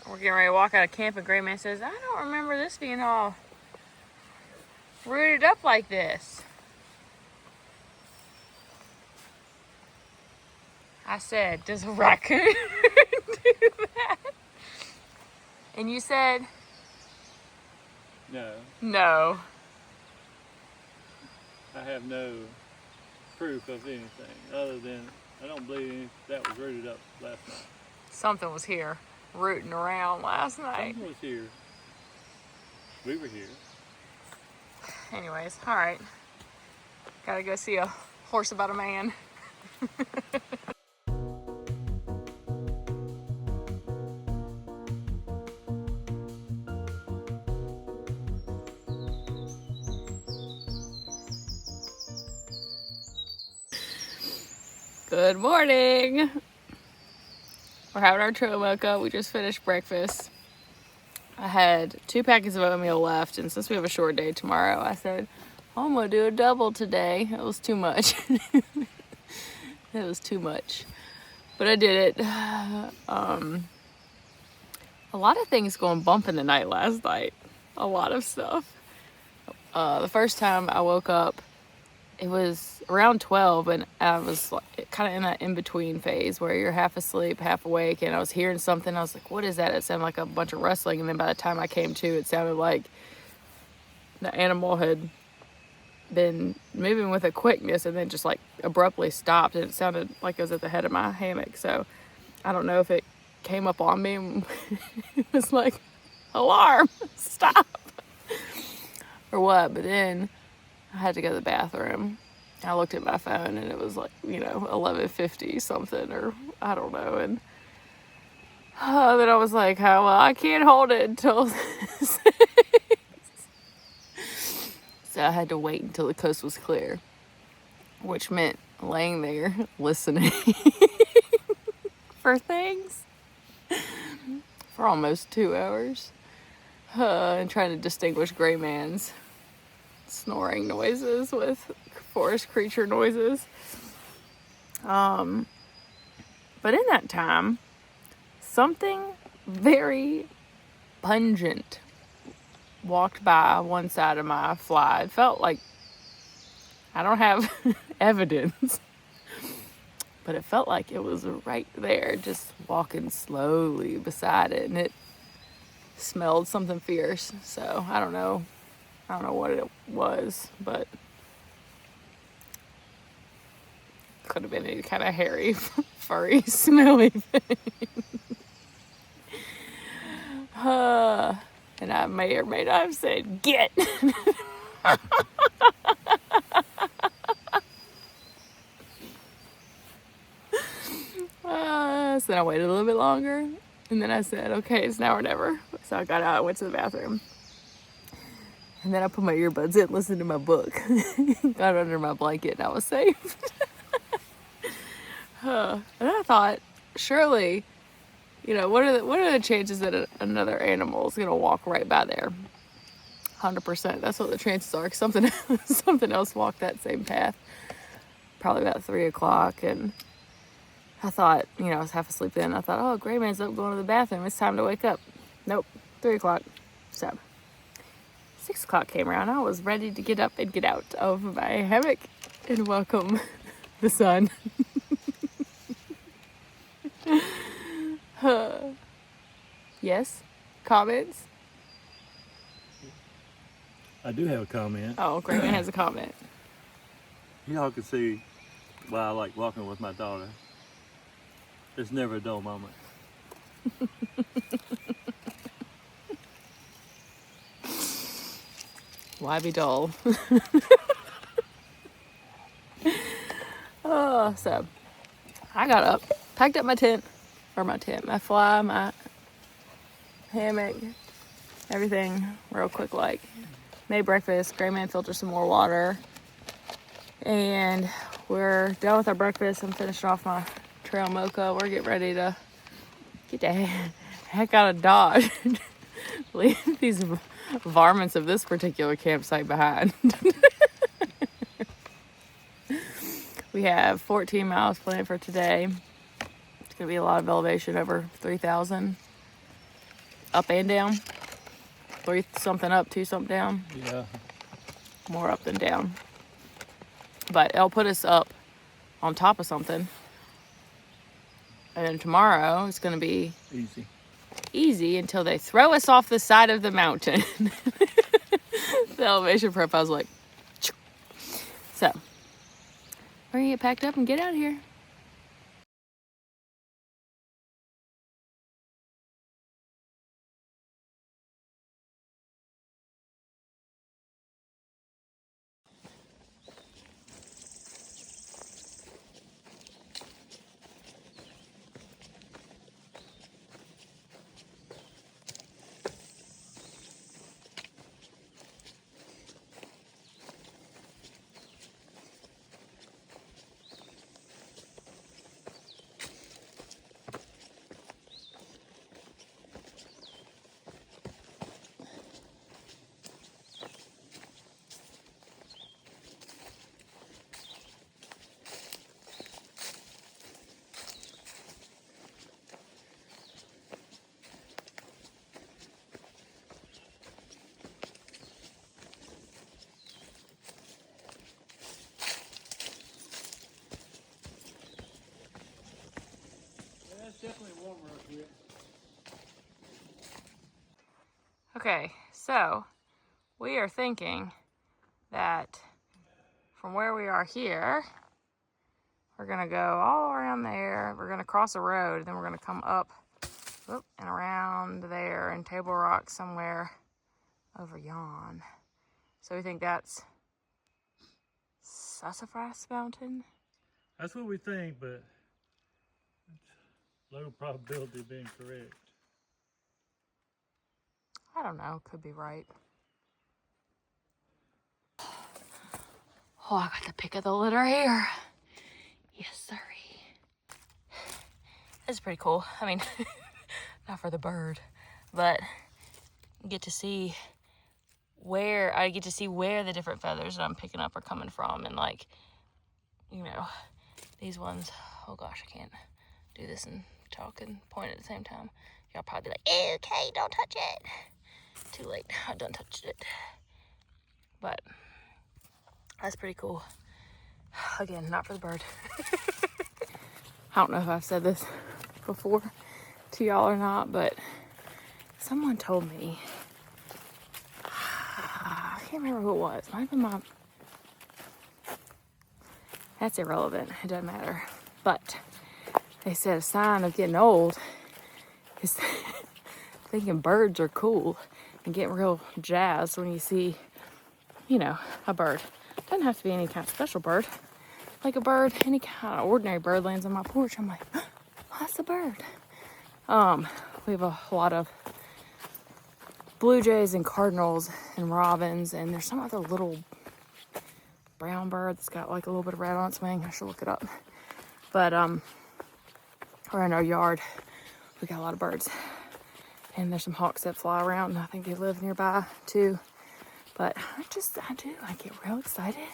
We're getting ready to walk out of camp, and Gray Man says, I don't remember this being all rooted up like this. I said, does a raccoon do that? And you said, No, no. I have no proof of anything other than I don't believe that was rooted up last night. Something was here rooting around last night. Something was here. We were here. Anyways, all right. Gotta go see a horse about a man. Good morning. We're having our trail mocha. We just finished breakfast. I had 2 packets of oatmeal left, and since we have a short day tomorrow, I said, I'm gonna do a double today. It was too much. It was too much. But I did it. A lot of things going bump in the night last night. A lot of stuff. The first time I woke up, it was around 12, and I was like, kind of in that in-between phase where you're half asleep, half awake, and I was hearing something. I was like, what is that? It sounded like a bunch of rustling, and then by the time I came to, it sounded like the animal had been moving with a quickness and then just like abruptly stopped, and it sounded like it was at the head of my hammock. So I don't know if it came up on me and it was like, alarm, stop, or what. But then I had to go to the bathroom. I looked at my phone and it was like, 11:50 something, or I don't know. And then I was like, oh, well, I can't hold it until 6. So I had to wait until the coast was clear, which meant laying there listening for things for almost 2 hours, and trying to distinguish Gray Man's snoring noises with forest creature noises. But in that time, something very pungent walked by one side of my fly. It felt like, I don't have evidence, but it felt like it was right there, just walking slowly beside it, and it smelled something fierce. So I don't know what it was, but could have been any kind of hairy, furry, smelly thing. And I may or may not have said, get. So then I waited a little bit longer, and then I said, okay, it's now or never. So I got out, I went to the bathroom. And then I put my earbuds in, listened to my book, got under my blanket, and I was safe. And I thought, surely, what are the chances that another animal is gonna walk right by there? 100%. That's what the chances are. 'Cause something else walked that same path, probably about 3 o'clock, and I thought, I was half asleep then. I thought, oh, Gray Man's up going to the bathroom. It's time to wake up. Nope, 3 o'clock. So 6 o'clock came around. I was ready to get up and get out of my hammock and welcome the sun. Yes? Comments? I do have a comment. Oh, Gray Man has a comment. Y'all can see why I like walking with my daughter. It's never a dull moment. Why be dull? Oh, so I got up, packed up my my fly, my hammock, everything real quick, like made breakfast. Gray Man filtered some more water, and we're done with our breakfast. I'm finishing off my trail mocha. We're getting ready to get the heck out of Dodge. Leave these varmints of this particular campsite behind. We have 14 miles planned for today. It's going to be a lot of elevation, over 3,000. up and down. 3 something up, 2 something down. Yeah. More up than down. But it'll put us up on top of something. And then tomorrow it's going to be easy until they throw us off the side of the mountain. The elevation profile's like, so we're going to get packed up and get out of here. Definitely warmer up here. Okay, so we are thinking that from where we are here, we're gonna go all around there. We're gonna cross a road, then we're gonna come up and around there and Table Rock somewhere over yon. So we think that's Sassafras Mountain. That's what we think, but it's low probability of being correct. I don't know, could be right. Oh, I got the pick of the litter here. Yes, sirree. This is pretty cool. I mean, not for the bird, but you get to see where the different feathers that I'm picking up are coming from, and like, you know, these ones. Oh gosh, I can't do this and talk and point at the same time. Y'all probably be like, okay, don't touch it. Too late, I done touched it. But that's pretty cool. Again, not for the bird. I don't know if I've said this before to y'all or not, but someone told me, I can't remember who it was. Might have been my, that's irrelevant, it doesn't matter. But they said a sign of getting old is thinking birds are cool and getting real jazzed when you see, you know, a bird. Doesn't have to be any kind of special bird. Like a bird, any kind of ordinary bird lands on my porch, I'm like, oh, that's a bird. We have a lot of blue jays and cardinals and robins, and there's some other little brown bird that's got like a little bit of red on its wing. I should look it up. But we're in our yard. We got a lot of birds, and there's some hawks that fly around. I think they live nearby too. But I get real excited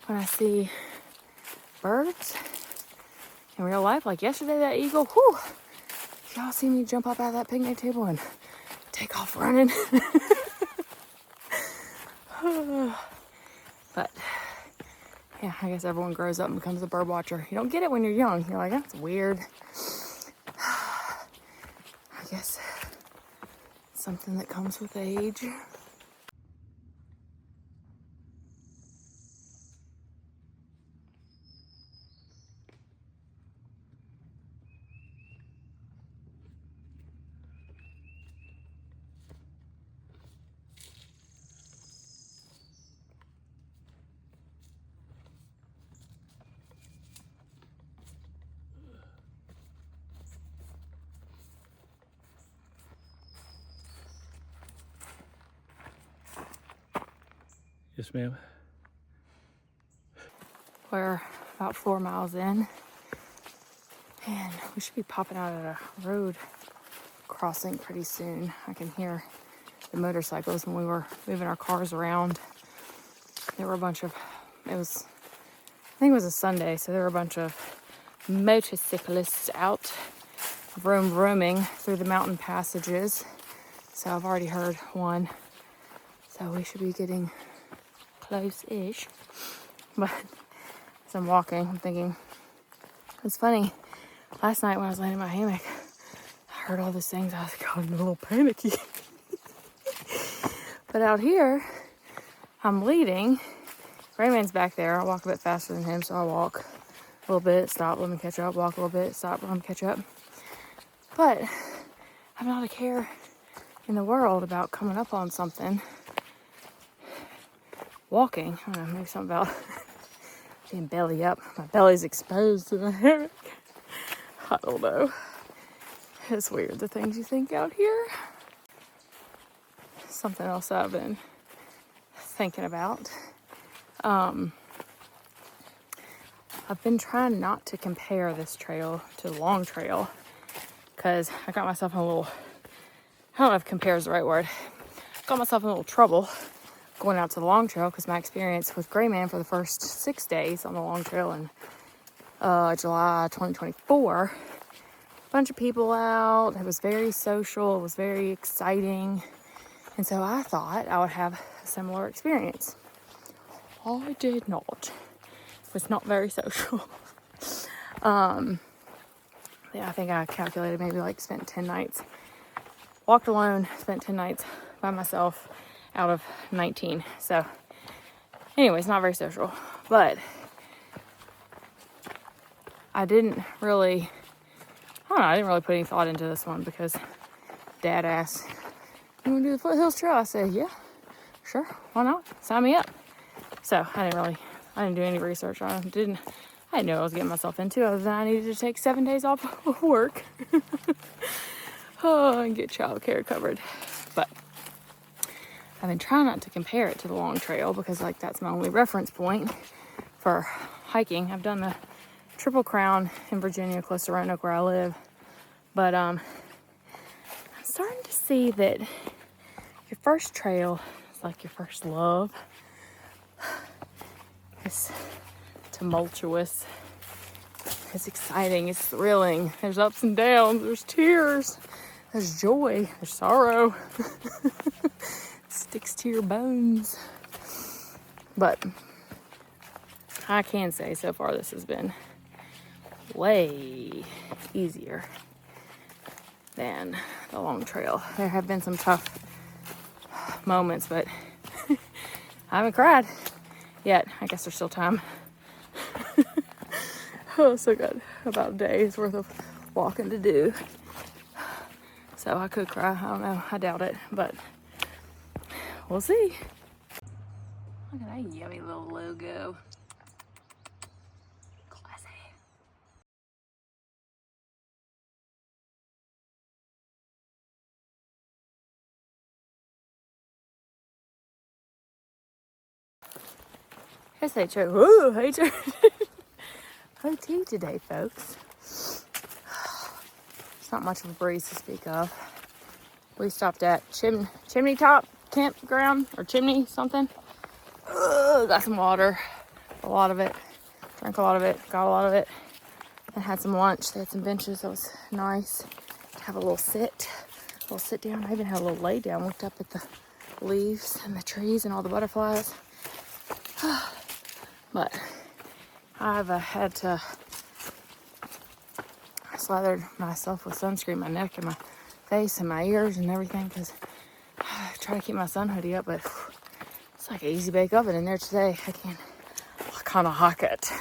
when I see birds in real life. Like yesterday, that eagle, whew, y'all see me jump up out of that picnic table and take off running. But yeah, I guess everyone grows up and becomes a bird watcher. You don't get it when you're young. You're like, that's weird. I guess it's something that comes with age. Yes, ma'am. We're about 4 miles in, and we should be popping out at a road crossing pretty soon. I can hear the motorcycles when we were moving our cars around. There were a bunch of, I think it was a Sunday, so there were a bunch of motorcyclists out vrooming through the mountain passages. So I've already heard one. So we should be getting close-ish. But as I'm walking, I'm thinking, it's funny. Last night when I was laying in my hammock, I heard all those things. I was getting a little panicky. But out here, I'm leading. Rayman's back there. I walk a bit faster than him, so I walk a little bit, stop, let me catch up, walk a little bit, stop, let me catch up. But I'm not a care in the world about coming up on something. Walking, I don't know, maybe something about being belly up. My belly's exposed to the hammock. I don't know. It's weird, the things you think out here. Something else that I've been thinking about. I've been trying not to compare this trail to the long trail because I got myself in a little, I don't know if compare is the right word. Got myself in a little trouble going out to the long trail because my experience with Gray Man for the first 6 days on the long trail in July 2024, a bunch of people out. It was very social. It was very exciting. And so I thought I would have a similar experience. I did not. It was not very social. Yeah, I think I calculated maybe like spent 10 nights. Walked alone, spent 10 nights by myself out of 19. So anyways, not very social. But I didn't really put any thought into this one because Dad asked, "You want to do the Foothills Trail?" I said, "Yeah, sure, why not? Sign me up." So I didn't do any research on it. I didn't know what I was getting myself into other than I needed to take 7 days off of work and get childcare covered. But I've been trying not to compare it to the long trail because like that's my only reference point for hiking. I've done the Triple Crown in Virginia close to Roanoke where I live. But I'm starting to see that your first trail is like your first love. It's tumultuous. It's exciting. It's thrilling. There's ups and downs. There's tears. There's joy. There's sorrow. It sticks to your bones. But I can say so far this has been way easier than the long trail. There have been some tough moments, but I haven't cried yet. I guess there's still time. Oh, so good. About a day's worth of walking to do. So I could cry. I don't know. I doubt it, but we'll see. Look at that yummy little logo. Classy. Here's HO. Ooh, HO. OT today, folks. It's not much of a breeze to speak of. We stopped at Chimney Top Campground or Chimney something. Got some water, a lot of it. Drank a lot of it, got a lot of it. And had some lunch. They had some benches. That was nice to have a little sit down. I even had a little lay down. Looked up at the leaves and the trees and all the butterflies. But I've had to slathered myself with sunscreen, my neck and my face and my ears and everything because I try to keep my sun hoodie up, but it's like an easy bake oven in there today. I kind of hack it.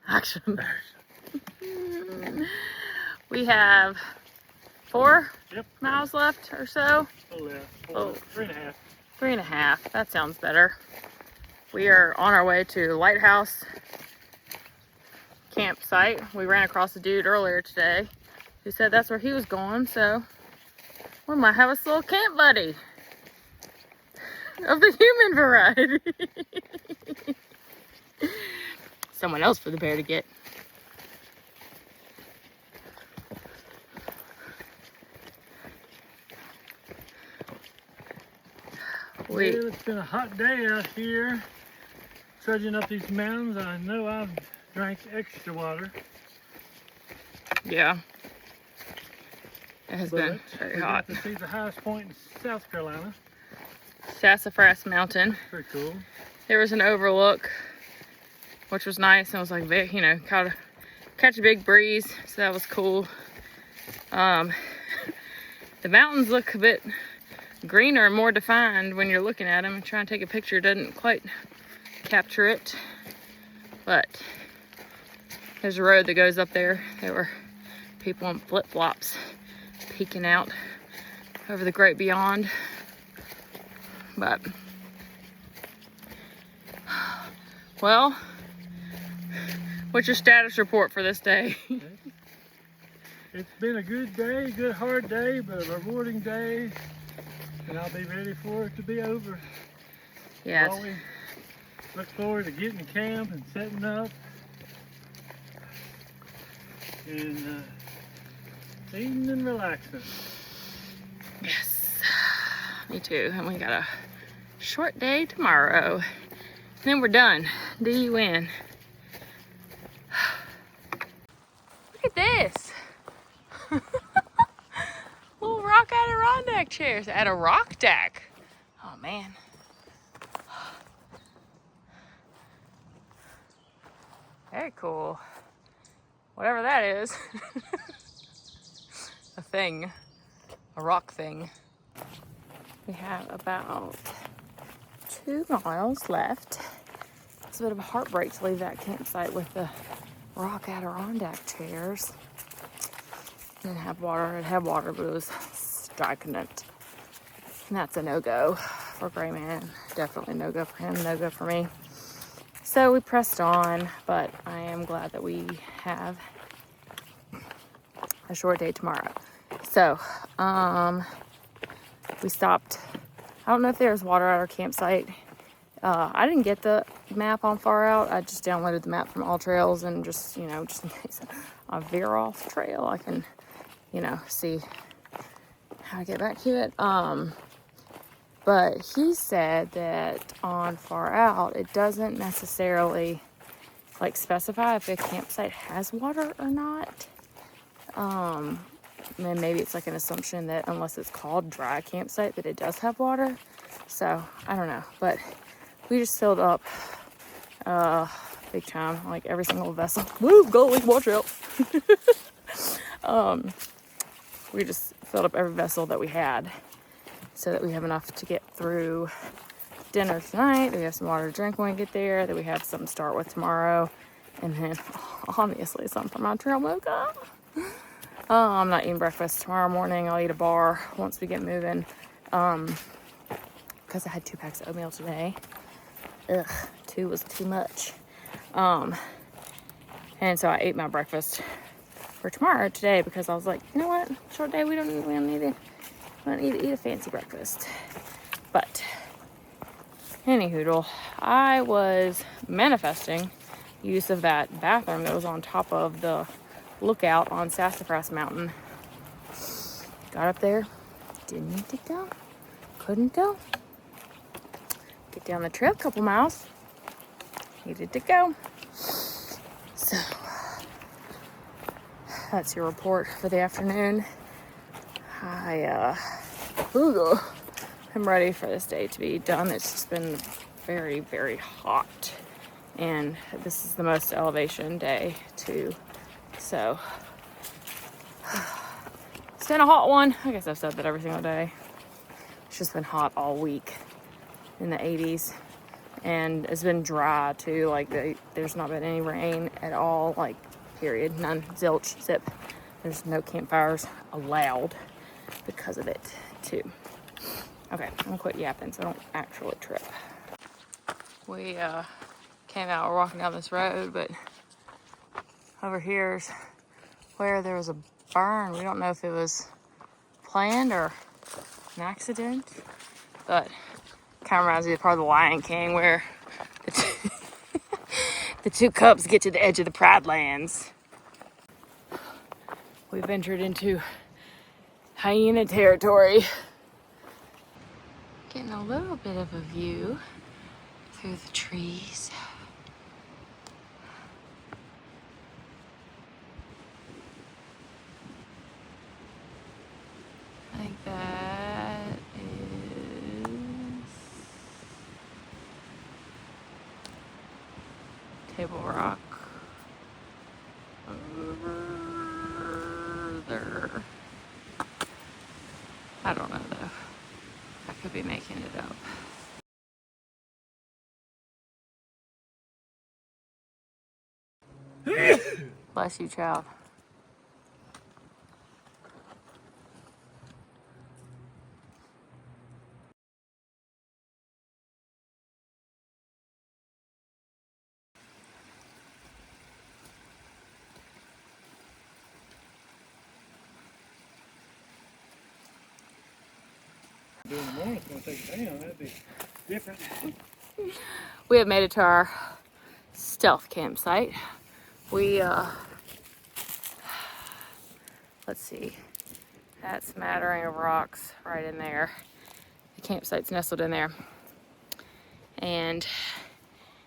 Action. We have 4 miles left or so. Oh, yeah. 3.5. 3.5. That sounds better. We are on our way to Lighthouse campsite. We ran across a dude earlier today who said that's where he was going, so we might have a little camp buddy of the human variety. Someone else for the bear to get. Well, it's been a hot day out here, trudging up these mountains. I know I've drank extra water. Yeah. It has been very hot. We got to see the highest point in South Carolina. Sassafras Mountain. Pretty cool. There was an overlook, which was nice, and it was like, you know, kind of catch a big breeze, so that was cool. The mountains look a bit greener and more defined when you're looking at them. Trying to take a picture doesn't quite capture it, but there's a road that goes up there. There were people in flip-flops peeking out over the great beyond. But, well, what's your status report for this day? It's been a good day, good hard day, but a rewarding day, and I'll be ready for it to be over. Yeah. Always look forward to getting to camp and setting up, and eating and relaxing. Yes. Me too. And we got a short day tomorrow. Then we're done. D-U-N. Look at this. Little rock Adirondack chairs at a rock deck. Oh man. Very cool. Whatever that is. A thing. A rock thing. We have about 2 miles left. It's a bit of a heartbreak to leave that campsite with the rock Adirondack chairs. Didn't have water. It had water, but it was stagnant. And that's a no-go for Gray Man. Definitely no-go for him, no-go for me. So we pressed on, but I am glad that we have a short day tomorrow. So, we stopped. I don't know if there's water at our campsite. I didn't get the map on Far Out. I just downloaded the map from All Trails, and just, you know, just in case I veer off trail, I can, you know, see how to get back to it. But he said that on Far Out, it doesn't necessarily like specify if a campsite has water or not. And maybe it's like an assumption that unless it's called dry campsite that it does have water. So I don't know, but we just filled up big time, like every single vessel. Woo, goalie, watch out. We just filled up every vessel that we had so that we have enough to get through dinner tonight, that we have some water to drink when we get there, that we have something to start with tomorrow, and then obviously something for my trail mocha. I'm not eating breakfast tomorrow morning. I'll eat a bar once we get moving, because I had 2 packs of oatmeal today. Ugh, 2 was too much. And so I ate my breakfast for tomorrow today because I was like, you know what, short day, we don't need to eat a fancy breakfast. But anywho, I was manifesting use of that bathroom that was on top of the lookout on Sassafras Mountain. Got up there, didn't need to go, couldn't go. Get down the trail a couple miles, needed to go. So that's your report for the afternoon. I'm ready for this day to be done. It's just been very, very hot, and this is the most elevation day too. So it's been a hot one. I guess I've said that every single day. It's just been hot all week in the 80s, and it's been dry too. Like there's not been any rain at all, like period, none, zilch, zip. There's no campfires allowed because of it too. Okay, I'm gonna quit yapping so I don't actually trip. We came out, we're walking down this road, but over here's where there was a burn. We don't know if it was planned or an accident, but kind of reminds me of part of the Lion King where the two cubs get to the edge of the Pride Lands. We've ventured into hyena territory. Getting a little bit of a view through the trees. I think that is Table Rock. Over there. I don't know though. I could be making it up. Bless you, child. Doing tomorrow, it's gonna take it down. That'd be different. We have made it to our stealth campsite. We, let's see, that smattering of rocks right in there. The campsite's nestled in there. And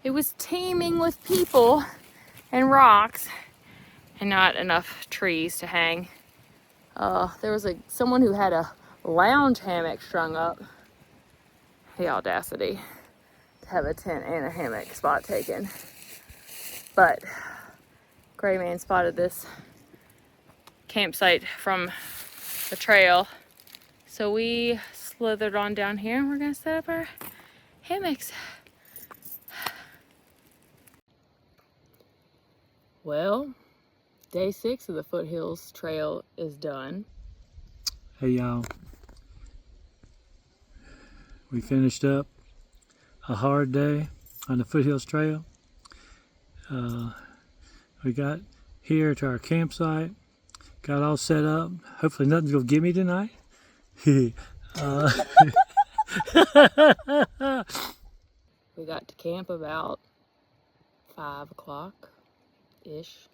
it was teeming with people and rocks and not enough trees to hang. There was someone who had a lounge hammock strung up. The audacity to have a tent and a hammock spot taken. But Gray Man spotted this campsite from the trail. So we slithered on down here and we're gonna set up our hammocks. Well, day 6 of the Foothills Trail is done. Hey y'all, we finished up a hard day on the Foothills Trail. We got here to our campsite, got all set up. Hopefully nothing's gonna get me tonight. We got to camp about 5 o'clock-ish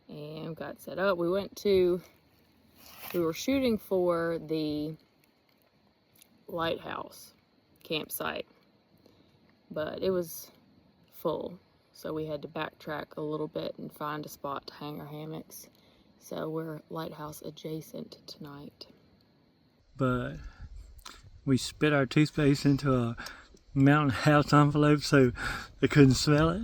and got set up. We were shooting for the lighthouse campsite, but it was full. So we had to backtrack a little bit and find a spot to hang our hammocks. So we're lighthouse adjacent tonight. But we spit our toothpaste into a mountain house envelope so they couldn't smell it.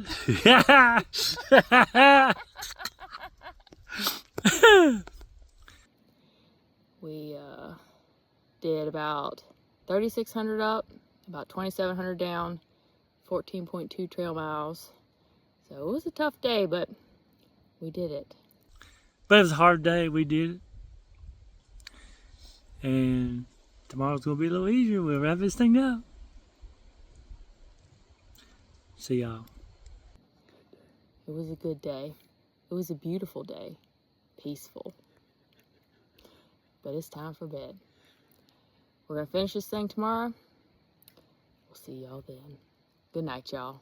We did about 3,600 up, about 2,700 down, 14.2 trail miles. So it was a tough day, but we did it. But it was a hard day, we did it. And tomorrow's gonna be a little easier. We'll wrap this thing up. See y'all. It was a good day. It was a beautiful day. Peaceful. But it's time for bed. We're gonna finish this thing tomorrow. We'll see y'all then. Good night, y'all.